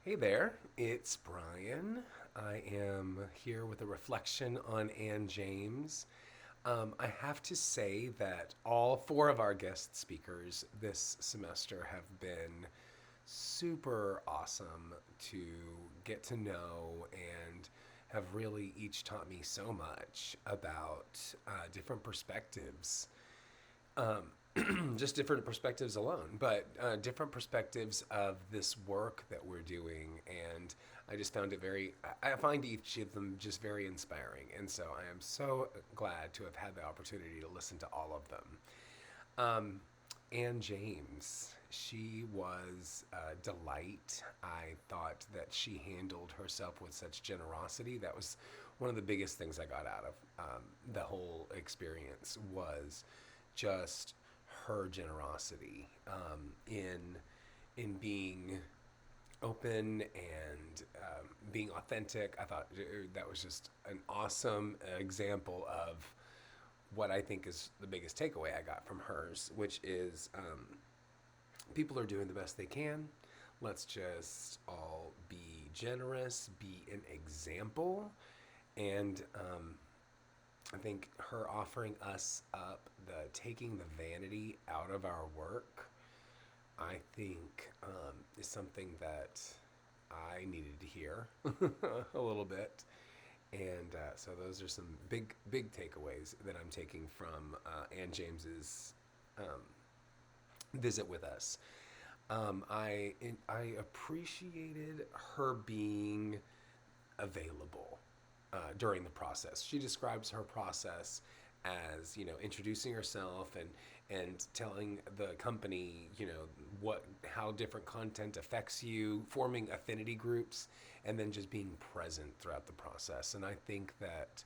Hey there, it's Brian. I am here with a reflection on Anne James. I have to say that all four of our guest speakers this semester have been super awesome to get to know and have really each taught me so much about different perspectives, just different perspectives alone, but different perspectives of this work that we're doing. And I just found it I find each of them just very inspiring. And so I am so glad to have had the opportunity to listen to all of them. Um, Anne James, she was a delight. I thought that she handled herself with such generosity. That was one of the biggest things I got out of the whole experience was just her generosity in being open and being authentic. I thought that was just an awesome example of what I think is the biggest takeaway I got from hers, which is people are doing the best they can. Let's just all be generous, be an example, and I think her offering us up, the taking the vanity out of our work, I think is something that I needed to hear a little bit. And so those are some big takeaways that I'm taking from Ann James's um, visit with us. I appreciated her being available during the process. She describes her process as introducing herself and telling the company what how different content affects you, forming affinity groups, and then just being present throughout the process. And I think that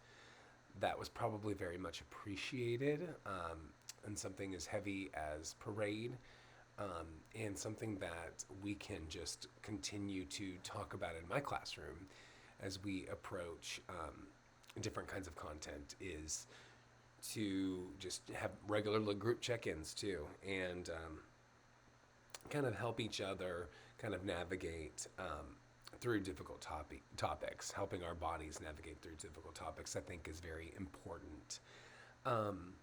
that was probably very much appreciated, and something as heavy as parade, and something that we can just continue to talk about in my classroom as we approach different kinds of content is to just have regular group check-ins too, and kind of help each other kind of navigate through difficult topics. Helping our bodies navigate through difficult topics, I think, is very important. Um,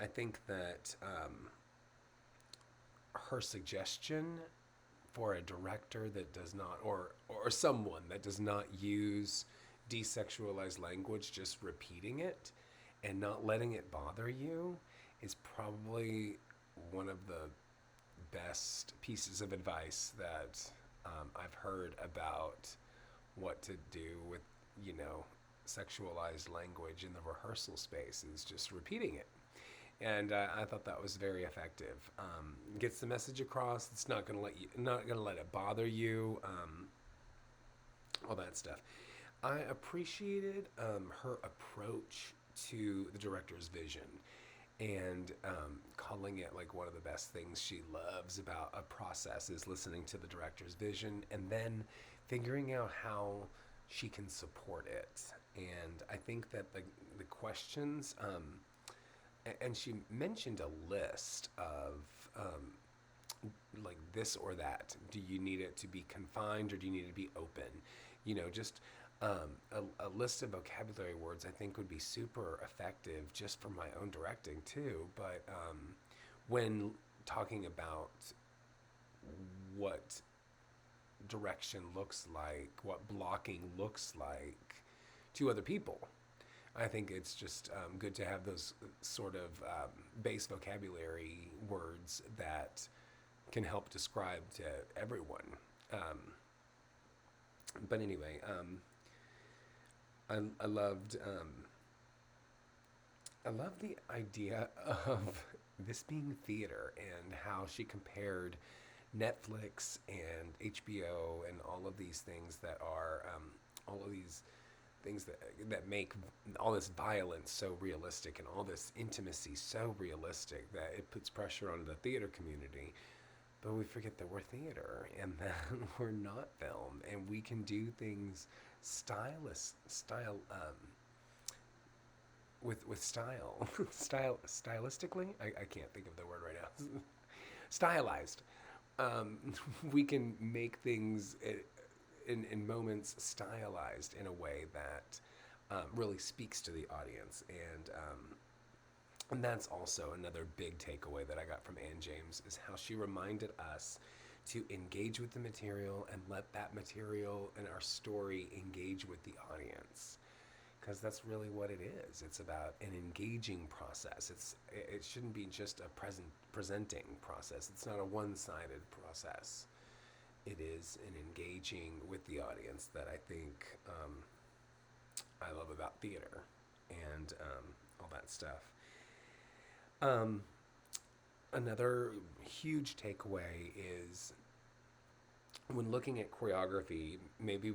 I think that her suggestion for a director that does not, or someone that does not use desexualized language, just repeating it and not letting it bother you, is probably one of the best pieces of advice that I've heard about what to do with, you know, sexualized language in the rehearsal space, is just repeating it. And I thought that was very effective. Gets the message across. It's not gonna let it bother you. All that stuff. I appreciated her approach to the director's vision, and calling it like one of the best things she loves about a process is listening to the director's vision and then figuring out how she can support it. And I think that the questions, and she mentioned a list of like this or that. Do you need it to be confined or do you need it to be open? Just a list of vocabulary words I think would be super effective just for my own directing too. But when talking about what direction looks like, what blocking looks like to other people, I think it's just good to have those sort of base vocabulary words that can help describe to everyone. Um, but anyway, I loved I love the idea of this being theater and how she compared Netflix and HBO and all of these things that are all of these things that make all this violence so realistic and all this intimacy so realistic that it puts pressure on the theater community. But we forget that we're theater and that we're not film, and we can do things with style, stylistically. I can't think of the word right now. Stylized. um, we can make things in moments stylized in a way that really speaks to the audience. And that's also another big takeaway that I got from Ann James is how she reminded us to engage with the material and let that material and our story engage with the audience, because that's really what it is. It's about an engaging process. It shouldn't be just a presenting process. It's not a one-sided process. It is an engaging with the audience that I think I love about theater and all that stuff. Um, Another huge takeaway is when looking at choreography, maybe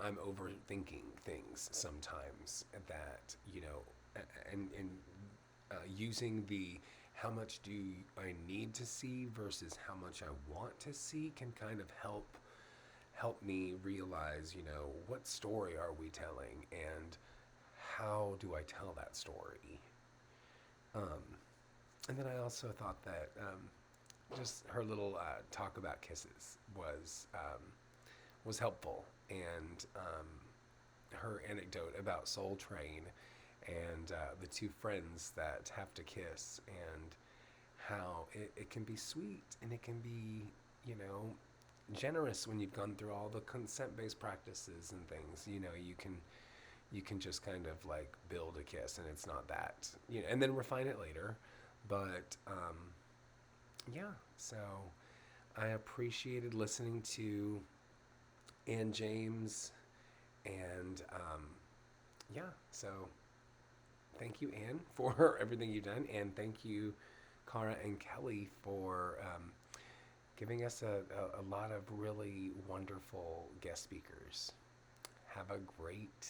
I'm overthinking things sometimes. That and using the how much do I need to see versus how much I want to see can kind of help me realize, what story are we telling and how do I tell that story. Um, and then I also thought that just her little talk about kisses was helpful, and her anecdote about Soul Train and the two friends that have to kiss, and how it can be sweet and it can be, you know, generous when you've gone through all the consent-based practices and things. You can just kind of like build a kiss and it's not that, and then refine it later. But yeah, so I appreciated listening to Ann James, and yeah, so thank you, Ann, for everything you've done, and thank you, Cara and Kelly, for giving us a lot of really wonderful guest speakers. Have a great